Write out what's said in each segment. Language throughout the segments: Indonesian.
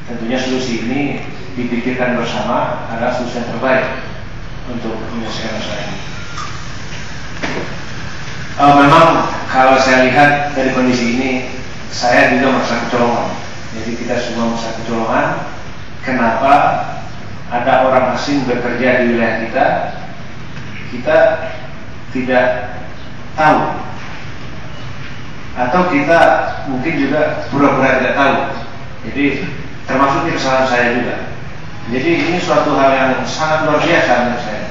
Tentunya solusi ini dipikirkan bersama adalah solusi yang terbaik untuk menyelesaikan masalah ini. Memang kalau saya lihat dari kondisi ini, saya juga merasa kecolongan. Jadi kita semua merasa kecolongan. Kenapa ada orang asing bekerja di wilayah kita, kita tidak tahu, atau kita mungkin juga pura-pura tidak tahu. Jadi termasuk kesalahan saya juga. Jadi ini suatu hal yang sangat luar biasa menurut saya.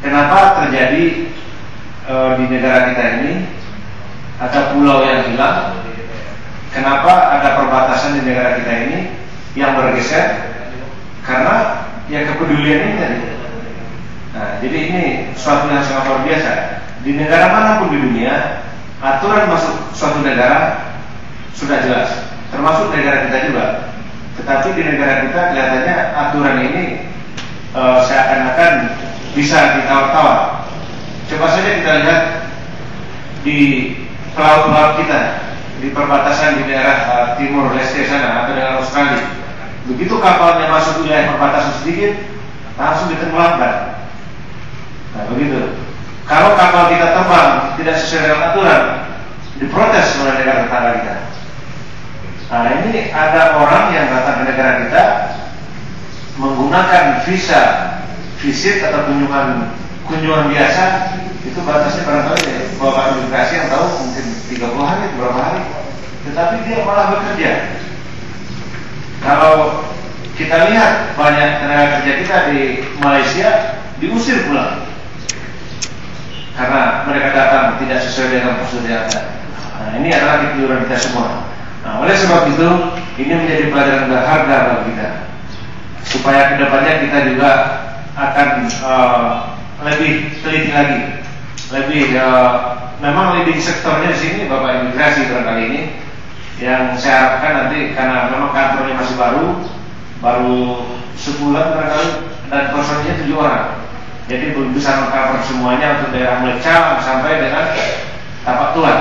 Kenapa terjadi di negara kita ini ada pulau yang hilang? Kenapa ada perbatasan di negara kita ini yang bergeser? Karena ya kepedulian ini tadi. Nah, jadi ini suatu yang sangat luar biasa. Di negara manapun di dunia, aturan masuk suatu negara sudah jelas, termasuk negara kita juga. Tetapi di negara kita kelihatannya aturan ini seakan-akan bisa ditawar-tawar. Coba saja kita lihat di pelaut-pelaut kita, di perbatasan di daerah timur leste sana atau daerah Australia. Begitu kapalnya masuk wilayah perbatasan sedikit, langsung ditenggelamkan. Nah begitu. Kalau kapal kita terbang tidak sesuai dengan aturan, diprotes oleh negara tetangga kita. Nah ini ada orang yang datang ke negara kita menggunakan visa visit atau kunjungan biasa, itu batasnya barangkali bawa imigrasi yang tahu mungkin 30 hari, berapa hari, tetapi dia malah bekerja. Kalau kita lihat banyak tenaga kerja kita di Malaysia diusir pulang karena mereka datang tidak sesuai dengan prosedur yang ada. Nah ini adalah kekeliruan kita semua. Nah oleh sebab itu ini menjadi pelajaran berharga bagi kita, supaya kedepannya kita juga akan lebih teliti lagi, memang leading sektornya di sini Bapak Imigrasi barangkali ini, yang saya harapkan nanti karena memang kantornya masih baru sebulan barangkali dan personilnya 7 orang, jadi belum bisa mengcover semuanya untuk daerah Melecam sampai dengan Tapak Tuan.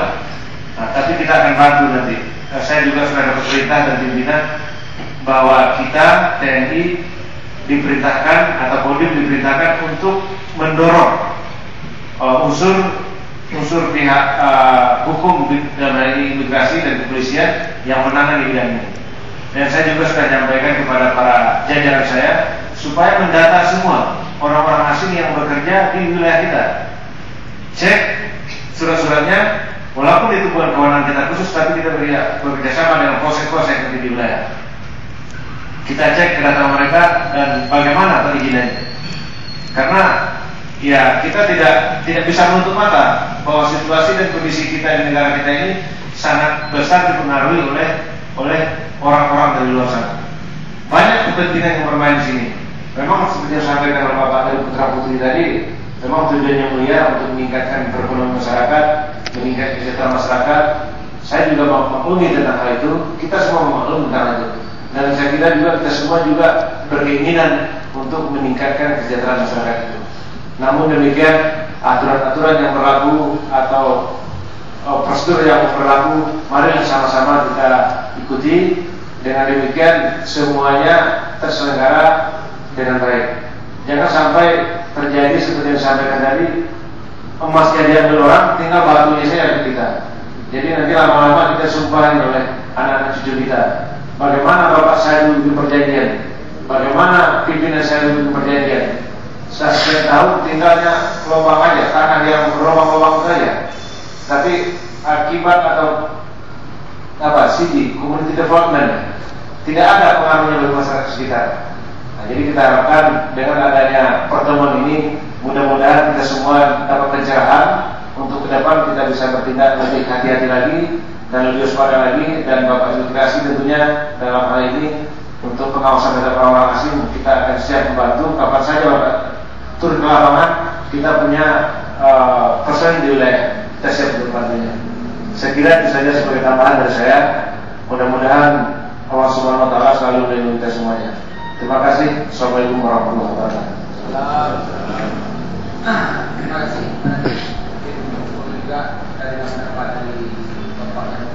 Nah, tapi kita akan bantu nanti. Saya juga sudah dapat perintah dan pimpinan bahwa kita TNI diperintahkan atau Kodim diperintahkan untuk mendorong unsur pihak hukum dalam hal ini imigrasi dan kepolisian yang menangani bidang ini. Dan saya juga sudah menyampaikan kepada para jajaran saya supaya mendata semua orang-orang asing yang bekerja di wilayah kita. Cek surat-suratnya, walaupun itu bukan kewenangan kita khusus, tapi kita bekerja sama dengan polsek-polsek di wilayah. Kita cek data mereka dan bagaimana perizinannya. Karena ya kita tidak bisa menutup mata bahwa situasi dan kondisi kita di negara kita ini sangat besar dipengaruhi oleh orang-orang dari luar sana. Banyak kepentingan yang bermain di sini. Memang seperti yang disampaikan oleh Bapak dari Putra Putri tadi, memang tujuannya mulia untuk meningkatkan perekonomian masyarakat, meningkatkan kesejahteraan masyarakat. Saya juga memaklumi tentang hal itu. Kita semua memaklumi tentang itu. Dan saya kira juga kita semua juga berkeinginan untuk meningkatkan kesejahteraan masyarakat itu. Namun demikian, aturan-aturan yang berlaku atau prosedur yang berlaku, mari sama-sama kita ikuti. Dengan demikian semuanya terselenggara dengan baik. Jangan sampai terjadi seperti yang disampaikan tadi, emasnya diambil orang, tinggal batunya saja ada kita. Jadi nanti lama-lama kita sumpahin oleh anak-anak cucu kita. Bagaimana bapak saya dulu di perjanjian? Bagaimana pimpinan saya dulu di perjanjian? Saya tahu tinggalnya lubang aja, tanah yang berlubang-lubang saja. Tapi akibat atau CD, community development, tidak ada pengaruhnya bagi masyarakat sekitar. Nah, jadi kita harapkan dengan adanya pertemuan ini, mudah-mudahan kita semua dapat pencerahan untuk ke depan kita bisa bertindak lebih hati-hati lagi dan lebih waspada lagi. Dan Bapak Imigrasi tentunya dalam hal ini untuk pengawasan terhadap orang asing kita akan siap membantu. Kapan saja Bapak turun ke lapangan, kita punya person di wilayah, kita siap untuk membantunya. Saya kira itu saja sebagai tambahan dari saya. Mudah-mudahan Allah Subhanahu wa Ta'ala selalu melindungi kita semuanya. Terima kasih. Assalamualaikum warahmatullahi wabarakatuh. Terima kasih. Juga dari masyarakat dari Bapak yang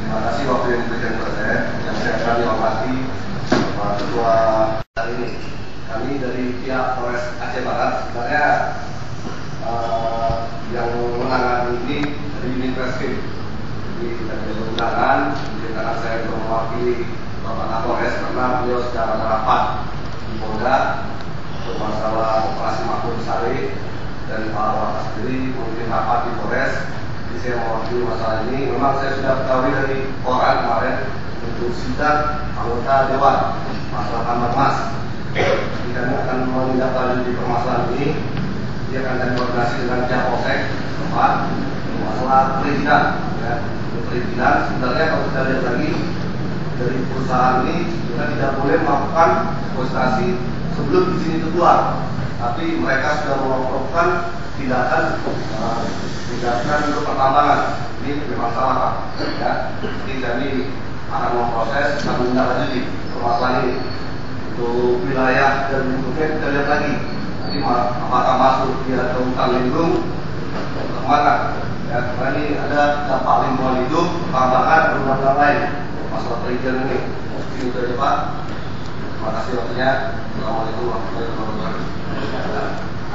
terima Terima kasih waktu yang diberikan kepada saya. Yang saya akan dihormati Pak Ketua hari ini. Kami dari pihak Polres Aceh Barat sebenarnya yang menangani ini dari unit reskrim. Jadi dari undangan, karena saya mewakili Bapak Kapolres karena beliau secara rapat di Polda untuk masalah operasi makmur sari dan Pak Wakas sendiri mungkin rapat di Polres. Jadi saya mewakili masalah ini. Memang saya sudah ketahui dari koran kemarin untuk sidang anggota Dewan masalah tambang emas. Jadi kami akan menindaklanjuti permasalahan ini. Dia akan koordinasi dengan pihak Polsek tempat masalah perizinan. Ya. Perizinan sebenarnya kalau kita lihat lagi dari perusahaan ini kita tidak boleh melakukan demonstrasi sebelum izin itu keluar. Tapi mereka sudah melakukan tindakan untuk pertambangan. Ini memang salah, Pak. Ya. Jadi kami akan memproses dan menindaklanjuti permasalahan ini. Untuk wilayah dan bentuknya kita lihat lagi. Nanti apakah masuk dia ke hutan lindung atau kemana? Ya, karena ini ada dampak lingkungan hidup, pertambangan, dan undang-undang lain. Masalah perizinan ini. Ini itu aja, Pak. Terima kasih waktunya. Assalamualaikum warahmatullahi wabarakatuh.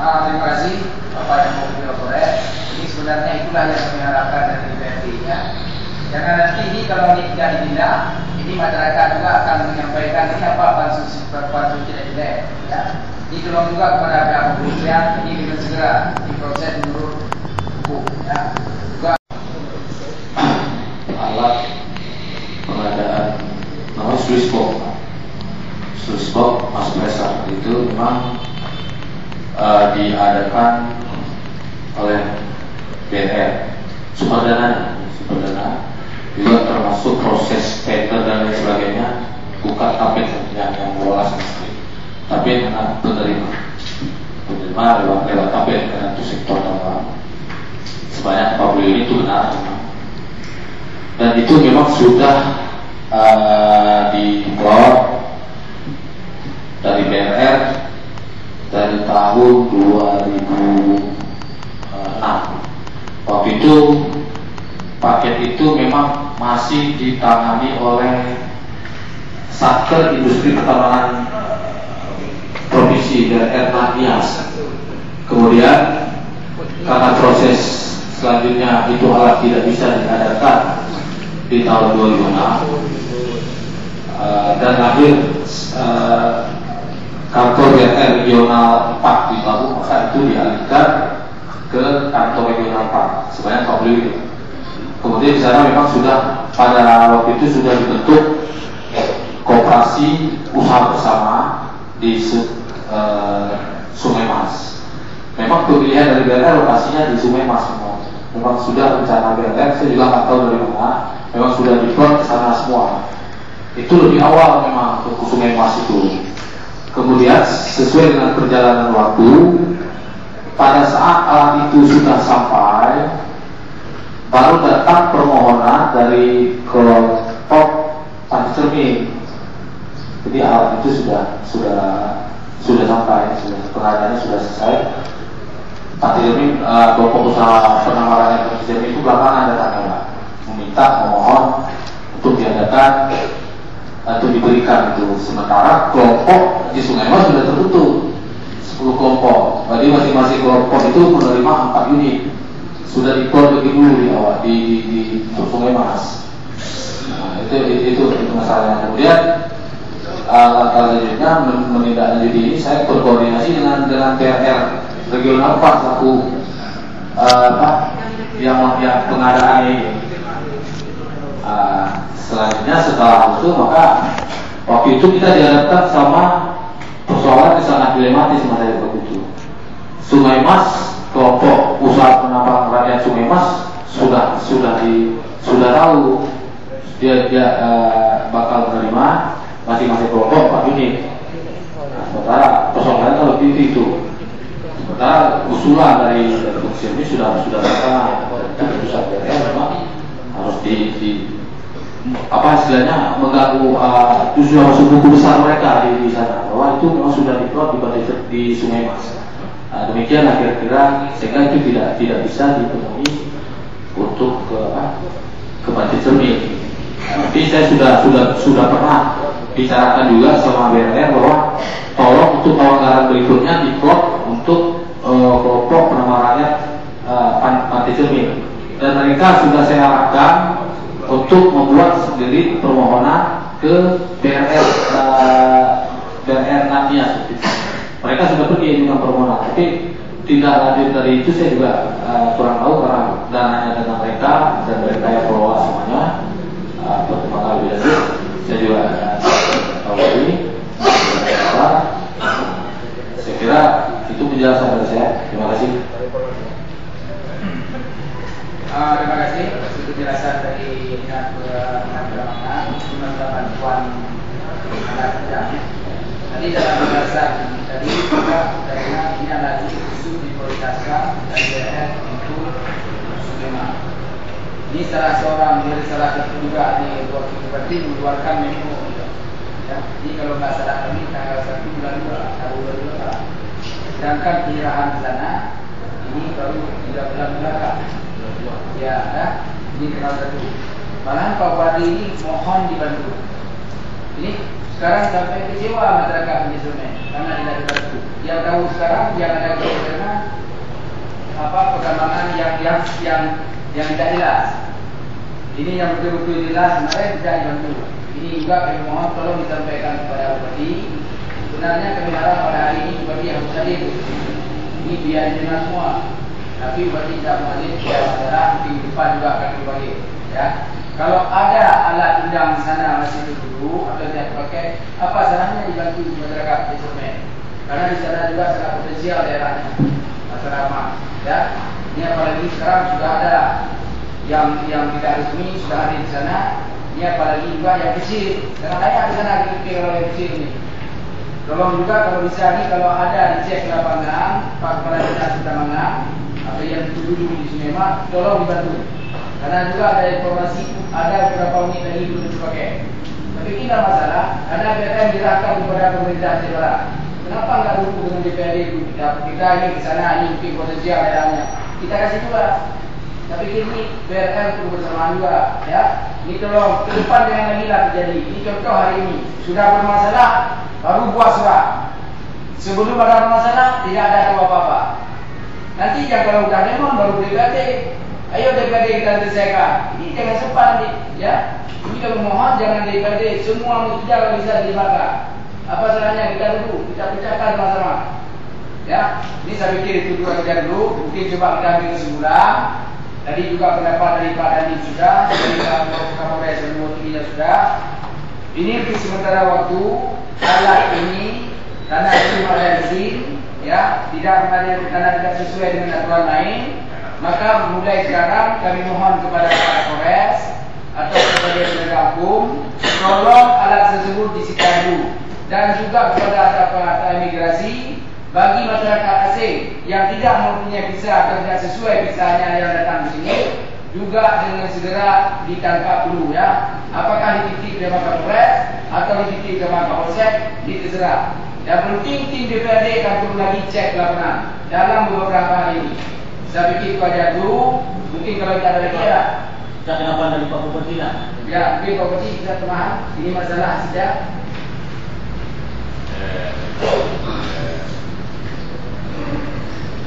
Terima kasih Bapak yang mau Polres. Ini sebenarnya itulah yang kami harapkan dari DPRD-nya. Jangan nanti ini kalau ini tidak ditindak, ini masyarakat juga akan menyampaikan ini apa pansus tidak tidak. Ya. Ini tolong juga kepada pihak kepolisian ini dengan segera diproses menurut hukum. Ya. Juga alat pengadaan namanya Swiss box mas pressure itu memang diadakan oleh BNR sumber dana juga termasuk proses tender dan lain sebagainya bukan KPT yang mengelola sendiri, tapi penerima lewat KPT karena itu sektor tambang sebanyak 40 unit itu benar dan itu memang sudah diplot dari BNR dari tahun 2006. Waktu itu paket itu memang masih ditangani oleh Satker Industri Pertambangan Provinsi dan Nias. Kemudian karena proses selanjutnya itu alat tidak bisa diadakan di tahun 2006 dan lahir kantor BNR regional 4 di Lampung, maka itu dialihkan ke kantor regional 4 sebanyak 40 unit. Kemudian di sana memang sudah pada waktu itu sudah dibentuk koperasi usaha bersama di Sungai Mas. Memang pemilihan dari BNR lokasinya di Sungai Mas semua. Memang sudah rencana BNR, saya juga nggak tahu dari mana. Memang sudah diplot ke sana semua. Itu lebih awal memang untuk Sungai Mas itu. Kemudian sesuai dengan perjalanan waktu, pada saat alat itu sudah sampai, baru datang permohonan dari kelompok Panti Cermin. Jadi alat itu sudah sampai, pengadaannya sudah selesai. Panti Cermin, kelompok usaha penambangan Panti Cermin itu belakangan datangnya, meminta, memohon untuk diadakan atau diberikan itu. Sementara kelompok di Sungai Mas sudah tertutup 10 kelompok. Jadi masing-masing kelompok itu menerima 4 unit. Sudah diplot lebih dulu di awal di Sungai Mas. Nah, itu masalahnya. Kemudian selanjutnya menindaklanjuti ini saya berkoordinasi dengan PRR regional 4 selaku yang pengadaan ini. Selanjutnya setelah itu maka waktu itu kita dihadapkan sama persoalan yang sangat dilematis pada waktu itu. Sungai Mas, kelompok usaha penambang rakyat Sungai Mas sudah tahu dia bakal menerima masing-masing kelompok 4 unit. Nah, sementara persoalannya kalau itu. Sementara usulan dari Komisi ini sudah datang dan pusat BNR memang harus istilahnya mengganggu sudah masuk buku besar mereka di sana bahwa itu memang sudah diplot di Sungai Mas. Demikianlah kira-kira sehingga itu tidak bisa dipenuhi untuk ke Panti Cermin. Tapi saya sudah pernah bicarakan juga sama BNR bahwa tolong untuk anggaran berikutnya diplot untuk kelompok penambang rakyat Panti Cermin, dan mereka sudah saya arahkan untuk membuat sendiri permohonan ke BNR nantinya. Mereka sudah pergi dengan permohonan, tapi tidak lanjut dari itu saya juga kurang tahu karena dananya dengan mereka dan mereka yang kelola semuanya. Perkembangan lebih lanjut saya juga tahu ini. Saya kira itu penjelasan dari saya. Terima kasih. Terima kasih untuk penjelasan dari Dinas Penanaman Penanaman Bantuan Anak Kerja. Tadi dalam penjelasan tadi juga karena ini adalah isu diprioritaskan dari DPR untuk Sulema. Ini salah seorang dari salah satu juga di Bupati mengeluarkan memo. Ya, jadi kalau nggak salah kami tanggal 1 bulan 2 tahun 2022. Sedangkan penyerahan di sana ini baru 3 bulan belakang. Ya, ini kenal satu. Malahan Pak Bupati ini mohon dibantu. Ini sekarang sampai kecewa masyarakat Indonesia karena tidak dibantu. Yang tahu sekarang yang ada karena perkembangan yang tidak jelas. Ini yang betul-betul jelas kemarin tidak dibantu. Ini juga kami mohon tolong disampaikan kepada Bupati. Sebenarnya kami harap pada hari ini Bupati harus hadir. Ini biar jelas semua. Tapi Bupati tidak hadir, dia adalah di depan juga akan dipanggil. Ya. Kalau ada alat undang di sana masih dulu atau tidak dipakai, apa salahnya dibantu masyarakat di sana? Karena di sana juga sangat potensial daerahnya, masyarakat. Ya. Ini apalagi sekarang sudah ada yang tidak resmi sudah ada di sana. Ini apalagi juga yang kecil. Karena banyak di sana kalau yang kecil ini. Tolong juga kalau bisa nih kalau ada dicek lapangan, Pak Kepala Dinas Penanaman atau yang dulu di Sulema, tolong dibantu. Karena juga ada informasi ada beberapa unit lagi belum dipakai. Tapi kita masalah, ada BPN dirahkan kepada pemerintah daerah. Kenapa nggak dulu dengan DPRD itu? Kita ini ke sana ini mungkin potensial daerahnya. Kita kasih juga. Tapi ini BRN perlu bersamaan juga, ya. Ini tolong ke depan jangan lagi lah terjadi. Ini contoh hari ini sudah bermasalah, baru buat surat. Sebelum ada masalah tidak ada tahu apa-apa. Nanti yang kalau udah demon baru DPRD. Ayo DPRD kita selesaikan. Ini jangan sempat nanti, ya. Ini kalau mohon jangan DPRD. Semua mesti bisa dibakar. Apa salahnya kita dulu kita pecahkan sama-sama. Ya, ini saya pikir itu dua kita dulu. Mungkin coba kita ambil kesimpulan. Tadi juga pendapat dari Pak Dani sudah, dari Kapolres dan Wakilnya sudah. Ini untuk sementara waktu alat ini karena itu ada izin, ya, karena tidak sesuai dengan aturan lain. Maka mulai sekarang kami mohon kepada Pak Kapolres atau kepada penegak hukum, tolong alat tersebut disita dulu, dan juga kepada aparat imigrasi bagi masyarakat asing yang tidak mempunyai visa atau tidak sesuai visanya yang datang di sini juga dengan segera ditangkap dulu, ya. Apakah dititip ke Kapolres atau dititip ke Kapolsek, terserah. Yang penting tim DPRD akan perlu lagi cek lapangan dalam beberapa hari ini. Saya pikir itu aja dulu. Mungkin kalau tidak ada lagi ya. Kenapa dari Pak Bupati lah? Ya, mungkin Pak Bupati bisa paham. Ini masalah saja.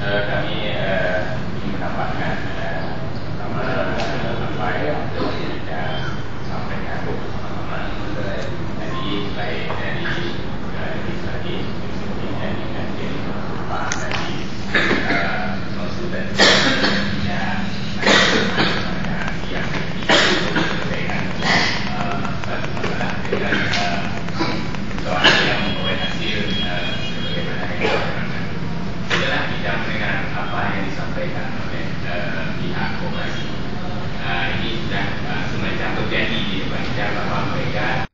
Kami ingin mendapatkan apa yang kita sampaikan bersama-sama. Jadi baik dari legislatif, dan Pak dari konsultan yang soal yang membuat hasil sebagaimana yang setelah kita mendengar apa yang disampaikan oleh pihak koperasi, ini sudah semacam terjadi di depan kita bahwa mereka